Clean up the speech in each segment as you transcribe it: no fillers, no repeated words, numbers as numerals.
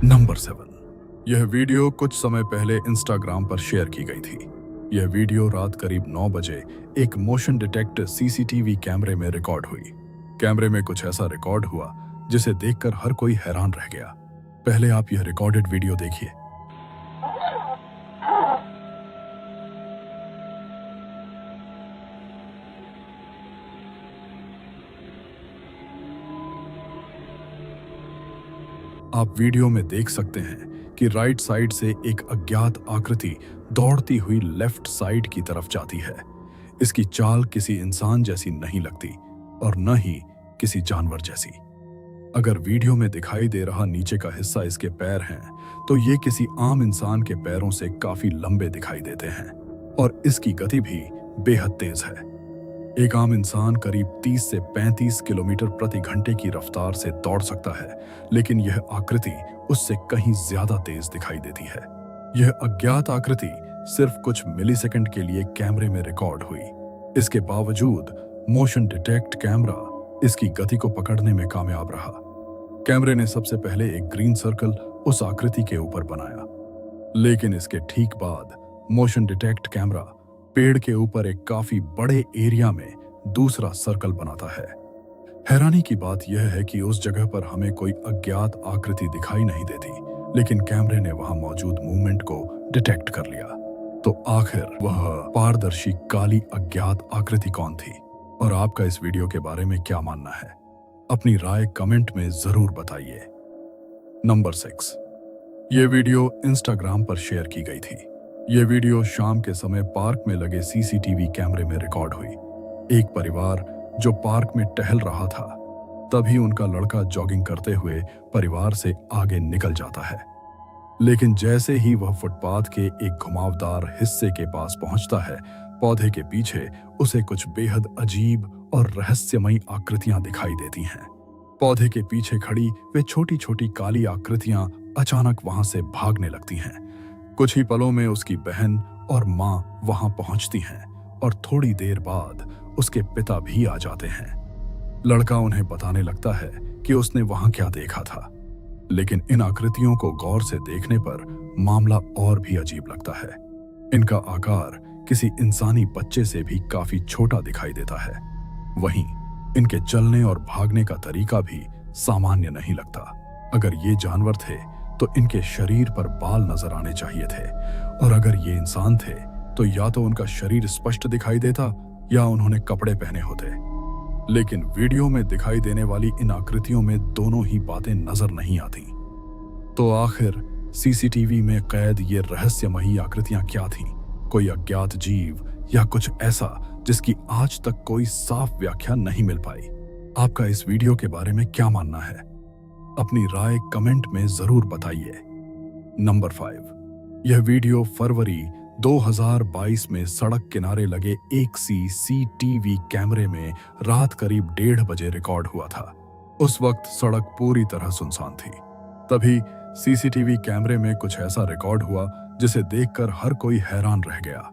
Number 7। यह video कुछ समय पहले इंस्टाग्राम पर शेयर की गई थी। यह वीडियो रात करीब 9 बजे एक मोशन डिटेक्ट सीसीटीवी कैमरे में रिकॉर्ड हुई। कैमरे में कुछ ऐसा रिकॉर्ड हुआ जिसे देखकर हर कोई हैरान रह गया। पहले आप यह रिकॉर्डेड वीडियो देखिए। आप वीडियो में देख सकते हैं कि राइट साइड से एक अज्ञात आकृति दौड़ती हुई लेफ्ट साइड की तरफ जाती है। इसकी चाल किसी इंसान जैसी नहीं लगती और न ही किसी जानवर जैसी। अगर वीडियो में दिखाई दे रहा नीचे का हिस्सा इसके पैर हैं, तो ये किसी आम इंसान के पैरों से काफी लंबे दिखाई देते हैं और इसकी गति भी बेहद तेज है। एक आम इंसान करीब 30 से 35 किलोमीटर प्रति घंटे की रफ्तार से दौड़ सकता है, लेकिन यह आकृति उससे कहीं ज्यादा तेज दिखाई देती है। यह अज्ञात आकृति सिर्फ कुछ मिलीसेकंड के लिए कैमरे में रिकॉर्ड हुई। इसके बावजूद मोशन डिटेक्ट कैमरा इसकी गति को पकड़ने में कामयाब रहा। कैमरे ने सबसे पहले एक ग्रीन सर्कल उस आकृति के ऊपर बनाया, लेकिन इसके ठीक बाद मोशन डिटेक्ट कैमरा पेड़ के ऊपर एक काफी बड़े एरिया में दूसरा सर्कल बनाता है। हैरानी की बात यह है कि उस जगह पर हमें कोई अज्ञात आकृति दिखाई नहीं देती, लेकिन कैमरे ने वहां मौजूद मूवमेंट को डिटेक्ट कर लिया। तो आखिर वह पारदर्शी काली अज्ञात आकृति कौन थी और आपका इस वीडियो के बारे में क्या मानना है? अपनी राय कमेंट में जरूर बताइए। नंबर 6। यह वीडियो इंस्टाग्राम पर शेयर की गई थी। यह वीडियो शाम के समय पार्क में लगे सीसीटीवी कैमरे में रिकॉर्ड हुई। एक परिवार जो पार्क में टहल रहा था, तभी उनका लड़का जॉगिंग करते हुए परिवार से आगे निकल जाता है। लेकिन जैसे ही वह फुटपाथ के एक घुमावदार हिस्से के पास पहुंचता है, पौधे के पीछे उसे कुछ बेहद अजीब और रहस्यमयी आकृतियां दिखाई देती हैं। पौधे के पीछे खड़ी वे छोटी छोटी काली आकृतियां अचानक वहां से भागने लगती हैं। कुछ ही पलों में उसकी बहन और मां वहां पहुंचती हैं और थोड़ी देर बाद उसके पिता भी आ जाते हैं। लड़का उन्हें बताने लगता है कि उसने वहां क्या देखा था, लेकिन इन आकृतियों को गौर से देखने पर मामला और भी अजीब लगता है। इनका आकार किसी इंसानी बच्चे से भी काफी छोटा दिखाई देता है। वहीं इनके चलने और भागने का तरीका भी सामान्य नहीं लगता। अगर ये जानवर थे तो इनके शरीर पर बाल नजर आने चाहिए थे, और अगर ये इंसान थे तो या तो उनका शरीर स्पष्ट दिखाई देता या उन्होंने कपड़े पहने होते। लेकिन वीडियो में दिखाई देने वाली इन आकृतियों में दोनों ही बातें नजर नहीं आती। तो आखिर सीसीटीवी में कैद ये रहस्यमयी आकृतियां क्या थीं? कोई अज्ञात जीव या कुछ ऐसा जिसकी आज तक कोई साफ व्याख्या नहीं मिल पाई? आपका इस वीडियो के बारे में क्या मानना है? अपनी राय कमेंट में जरूर बताइए। नंबर 5। यह वीडियो फरवरी 2022 में सड़क किनारे लगे एक सीसीटीवी कैमरे में रात करीब 1:30 बजे रिकॉर्ड हुआ था। उस वक्त सड़क पूरी तरह सुनसान थी। तभी सीसीटीवी कैमरे में कुछ ऐसा रिकॉर्ड हुआ जिसे देखकर हर कोई हैरान रह गया।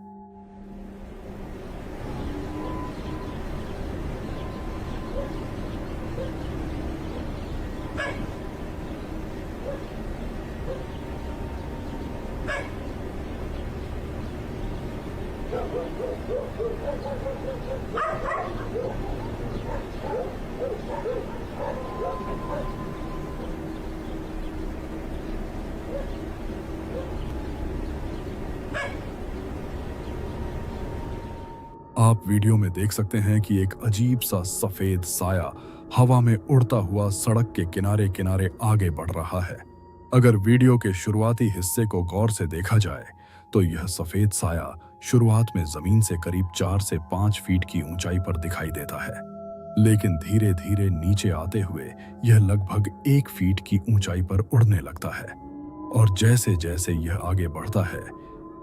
आप वीडियो में देख सकते हैं कि एक अजीब सा सफेद साया हवा में उड़ता हुआ सड़क के किनारे किनारे आगे बढ़ रहा है। अगर वीडियो के शुरुआती हिस्से को गौर से देखा जाए तो यह सफेद साया शुरुआत में जमीन से करीब 4 से 5 फीट की ऊंचाई पर दिखाई देता है, लेकिन धीरे धीरे नीचे आते हुए यह लगभग 1 फीट की ऊंचाई पर उड़ने लगता है। और जैसे जैसे यह आगे बढ़ता है,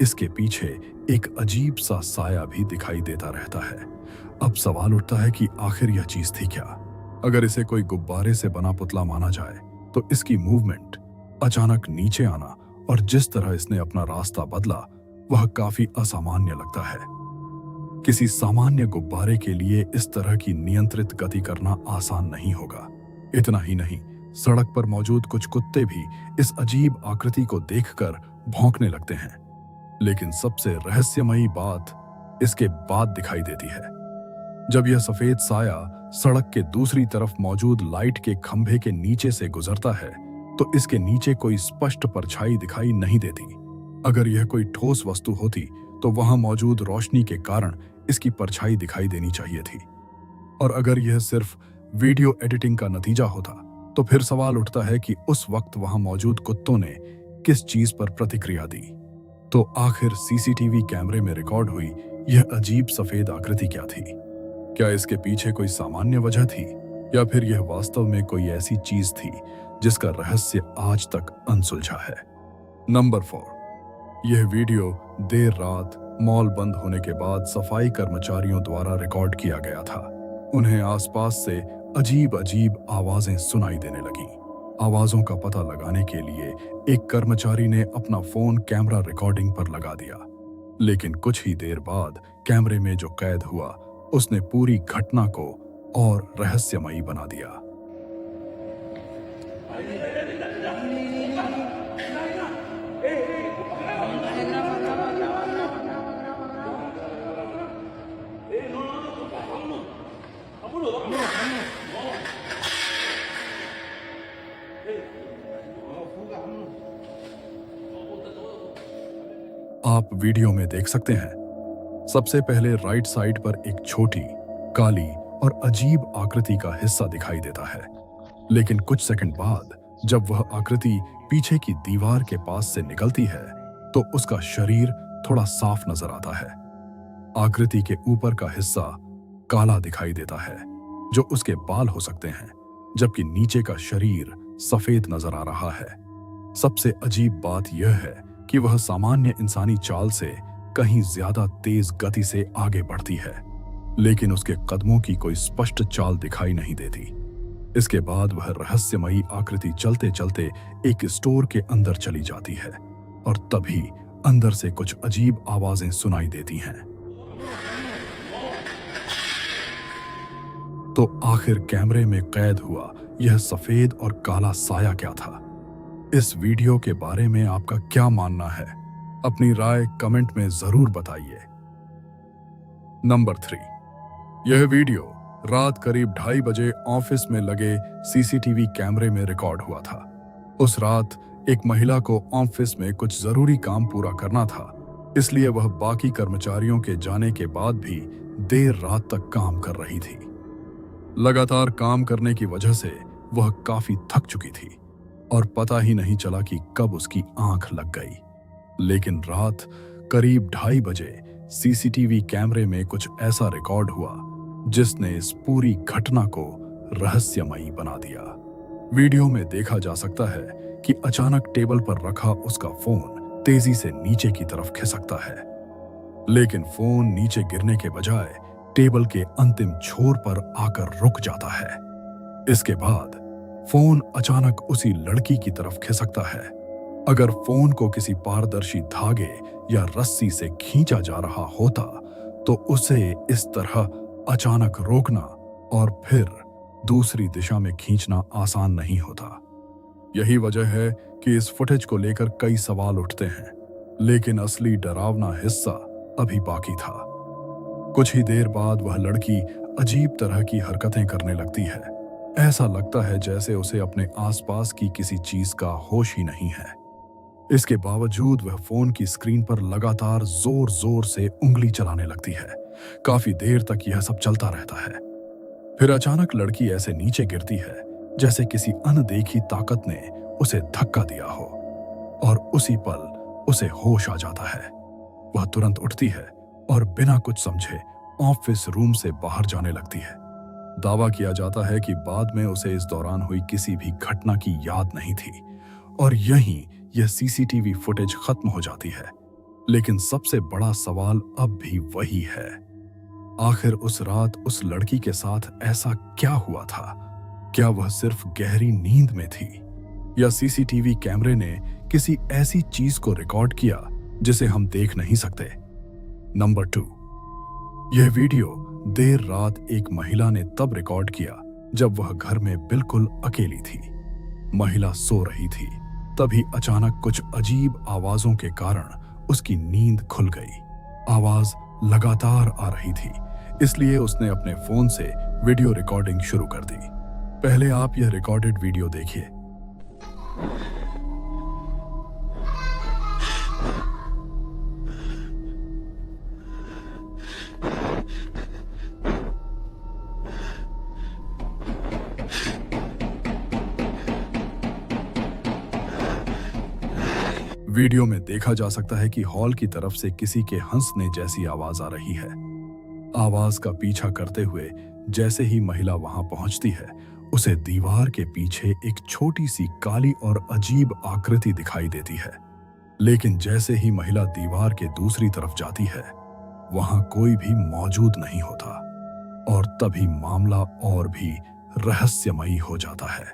इसके पीछे एक अजीब सा साया भी दिखाई देता रहता है। अब सवाल उठता है कि आखिर यह चीज थी क्या? अगर इसे कोई गुब्बारे से बना पुतला माना जाए तो इसकी मूवमेंट, अचानक नीचे आना और जिस तरह इसने अपना रास्ता बदला, वह काफी असामान्य लगता है। किसी सामान्य गुब्बारे के लिए इस तरह की नियंत्रित गति करना आसान नहीं होगा। इतना ही नहीं, सड़क पर मौजूद कुछ कुत्ते भी इस अजीब आकृति को देखकर भौंकने लगते हैं। लेकिन सबसे रहस्यमयी बात इसके बाद दिखाई देती है। जब यह सफेद साया सड़क के दूसरी तरफ मौजूद लाइट के खंभे के नीचे से गुजरता है तो इसके नीचे कोई स्पष्ट परछाई दिखाई नहीं देती। अगर यह कोई ठोस वस्तु होती तो वहां मौजूद रोशनी के कारण इसकी परछाई दिखाई देनी चाहिए थी। और अगर यह सिर्फ वीडियो एडिटिंग का नतीजा होता तो फिर सवाल उठता है कि उस वक्त वहां मौजूद कुत्तों ने किस चीज पर प्रतिक्रिया दी। तो आखिर सीसीटीवी कैमरे में रिकॉर्ड हुई यह अजीब सफेद आकृति क्या थी? क्या इसके पीछे कोई सामान्य वजह थी या फिर यह वास्तव में कोई ऐसी चीज थी जिसका रहस्य आज तक अनसुलझा है? नंबर 4, यह वीडियो देर रात मॉल बंद होने के बाद सफाई कर्मचारियों द्वारा रिकॉर्ड किया गया था। उन्हें आसपास से अजीब अजीब आवाजें सुनाई देने लगीं। आवाजों का पता लगाने के लिए एक कर्मचारी ने अपना फोन कैमरा रिकॉर्डिंग पर लगा दिया, लेकिन कुछ ही देर बाद कैमरे में जो कैद हुआ उसने पूरी घटना को और रहस्यमयी बना दिया। आप वीडियो में देख सकते हैं, सबसे पहले राइट साइड पर एक छोटी, काली और अजीब आकृति का हिस्सा दिखाई देता है। लेकिन कुछ सेकंड बाद जब वह आकृति पीछे की दीवार के पास से निकलती है तो उसका शरीर थोड़ा साफ नजर आता है। आकृति के ऊपर का हिस्सा काला दिखाई देता है, जो उसके बाल हो सकते हैं, जबकि नीचे का शरीर सफेद नजर आ रहा है। सबसे अजीब बात यह है कि वह सामान्य इंसानी चाल से कहीं ज्यादा तेज गति से आगे बढ़ती है, लेकिन उसके कदमों की कोई स्पष्ट चाल दिखाई नहीं देती। इसके बाद वह रहस्यमयी आकृति चलते चलते एक स्टोर के अंदर चली जाती है और तभी अंदर से कुछ अजीब आवाजें सुनाई देती हैं। तो आखिर कैमरे में कैद हुआ यह सफेद और काला साया क्या था? इस वीडियो के बारे में आपका क्या मानना है? अपनी राय कमेंट में जरूर बताइए। नंबर 3, यह वीडियो रात करीब 2:30 बजे ऑफिस में लगे सीसीटीवी कैमरे में रिकॉर्ड हुआ था। उस रात एक महिला को ऑफिस में कुछ जरूरी काम पूरा करना था, इसलिए वह बाकी कर्मचारियों के जाने के बाद भी देर रात तक काम कर रही थी। लगातार काम करने की वजह से वह काफी थक चुकी थी और पता ही नहीं चला कि कब उसकी आंख लग गई। लेकिन रात करीब 2:30 बजे सीसीटीवी कैमरे में कुछ ऐसा रिकॉर्ड हुआ जिसने इस पूरी घटना को रहस्यमयी बना दिया। वीडियो में देखा जा सकता है कि अचानक टेबल पर रखा उसका फोन तेजी से नीचे की तरफ खिसकता है, लेकिन फोन नीचे गिरने के बजाय टेबल के अंतिम छोर पर आकर रुक जाता है। इसके बाद फोन अचानक उसी लड़की की तरफ खिसकता है। अगर फोन को किसी पारदर्शी धागे या रस्सी से खींचा जा रहा होता तो उसे इस तरह अचानक रोकना और फिर दूसरी दिशा में खींचना आसान नहीं होता। यही वजह है कि इस फुटेज को लेकर कई सवाल उठते हैं, लेकिन असली डरावना हिस्सा अभी बाकी था। कुछ ही देर बाद वह लड़की अजीब तरह की हरकतें करने लगती है। ऐसा लगता है जैसे उसे अपने आसपास की किसी चीज का होश ही नहीं है। इसके बावजूद वह फोन की स्क्रीन पर लगातार जोर जोर से उंगली चलाने लगती है। काफी देर तक यह सब चलता रहता है। फिर अचानक लड़की ऐसे नीचे गिरती है जैसे किसी अनदेखी ताकत ने उसे धक्का दिया हो और उसी पल उसे होश आ जाता है। वह तुरंत उठती है और बिना कुछ समझे ऑफिस रूम से बाहर जाने लगती है। दावा किया जाता है कि बाद में उसे इस दौरान हुई किसी भी घटना की याद नहीं थी और यहीं यह सीसीटीवी फुटेज खत्म हो जाती है। लेकिन सबसे बड़ा सवाल अब भी वही है, आखिर उस रात उस लड़की के साथ ऐसा क्या हुआ था? क्या वह सिर्फ गहरी नींद में थी या सीसीटीवी कैमरे ने किसी ऐसी चीज को रिकॉर्ड किया जिसे हम देख नहीं सकते? नंबर 2, यह वीडियो देर रात एक महिला ने तब रिकॉर्ड किया जब वह घर में बिल्कुल अकेली थी। महिला सो रही थी, तभी अचानक कुछ अजीब आवाजों के कारण उसकी नींद खुल गई। आवाज लगातार आ रही थी, इसलिए उसने अपने फोन से वीडियो रिकॉर्डिंग शुरू कर दी। पहले आप यह रिकॉर्डेड वीडियो देखिए। वीडियो में देखा जा सकता है कि हॉल की तरफ से किसी के हंसने जैसी आवाज आ रही है। आवाज का पीछा करते हुए जैसे ही महिला वहां पहुंचती है, उसे दीवार के पीछे एक छोटी सी काली और अजीब आकृति दिखाई देती है। लेकिन जैसे ही महिला दीवार के दूसरी तरफ जाती है, वहां कोई भी मौजूद नहीं होता और तभी मामला और भी रहस्यमयी हो जाता है।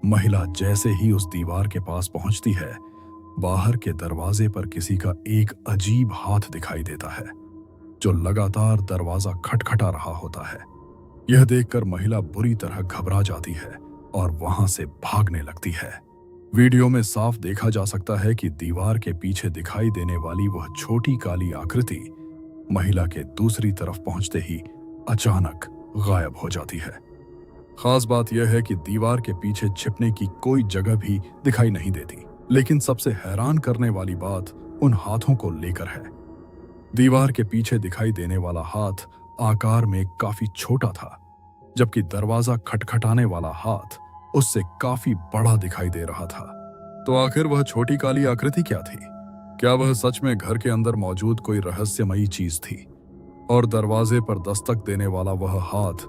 महिला जैसे ही उस दीवार के पास पहुंचती है, बाहर के दरवाजे पर किसी का एक अजीब हाथ दिखाई देता है जो लगातार दरवाजा खटखटा रहा होता है। यह देखकर महिला बुरी तरह घबरा जाती है और वहां से भागने लगती है। वीडियो में साफ देखा जा सकता है कि दीवार के पीछे दिखाई देने वाली वह छोटी काली आकृति महिला के दूसरी तरफ पहुंचते ही अचानक गायब हो जाती है। खास बात यह है कि दीवार के पीछे छिपने की कोई जगह भी दिखाई नहीं देती, लेकिन सबसे हैरान करने वाली बात उन हाथों को लेकर है। दीवार के पीछे दिखाई देने वाला हाथ आकार में काफी छोटा था, जबकि दरवाजा खटखटाने वाला हाथ उससे काफी बड़ा दिखाई दे रहा था। तो आखिर वह छोटी काली आकृति क्या थी? क्या वह सच में घर के अंदर मौजूद कोई रहस्यमयी चीज थी? और दरवाजे पर दस्तक देने वाला वह हाथ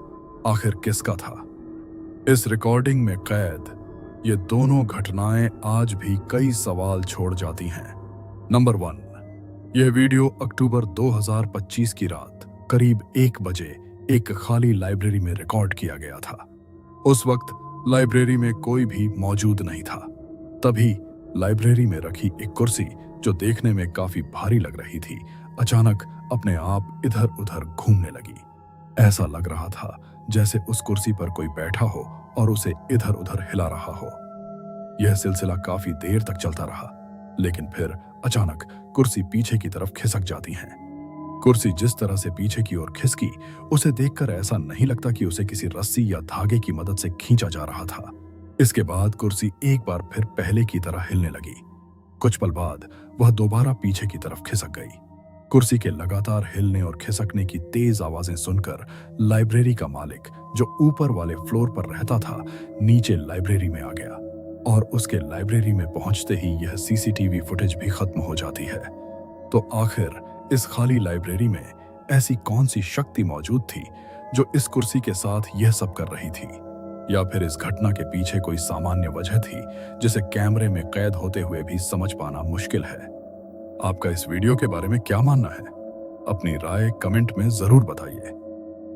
आखिर किसका था? इस रिकॉर्डिंग में कैद ये दोनों घटनाएं आज भी कई सवाल छोड़ जाती हैं। नंबर 1, यह वीडियो अक्टूबर 2025 की रात करीब 1 बजे एक खाली लाइब्रेरी में रिकॉर्ड किया गया था। उस वक्त लाइब्रेरी में कोई भी मौजूद नहीं था। तभी लाइब्रेरी में रखी एक कुर्सी, जो देखने में काफी भारी लग रही थी, अचानक अपने आप इधर उधर घूमने लगी। ऐसा लग रहा था जैसे उस कुर्सी पर कोई बैठा हो और उसे इधर उधर हिला रहा हो। यह सिलसिला काफी देर तक चलता रहा, लेकिन फिर अचानक कुर्सी पीछे की तरफ खिसक जाती है। कुर्सी जिस तरह से पीछे की ओर खिसकी, उसे देखकर ऐसा नहीं लगता कि उसे किसी रस्सी या धागे की मदद से खींचा जा रहा था। इसके बाद कुर्सी एक बार फिर पहले की तरह हिलने लगी। कुछ पल बाद वह दोबारा पीछे की तरफ खिसक गई। कुर्सी के लगातार हिलने और खिसकने की तेज आवाजें सुनकर लाइब्रेरी का मालिक, जो ऊपर वाले फ्लोर पर रहता था, नीचे लाइब्रेरी में आ गया और उसके लाइब्रेरी में पहुंचते ही यह सीसीटीवी फुटेज भी खत्म हो जाती है। तो आखिर इस खाली लाइब्रेरी में ऐसी कौन सी शक्ति मौजूद थी जो इस कुर्सी के साथ यह सब कर रही थी? या फिर इस घटना के पीछे कोई सामान्य वजह थी जिसे कैमरे में कैद होते हुए भी समझ पाना मुश्किल है? आपका इस वीडियो के बारे में क्या मानना है? अपनी राय कमेंट में जरूर बताइए।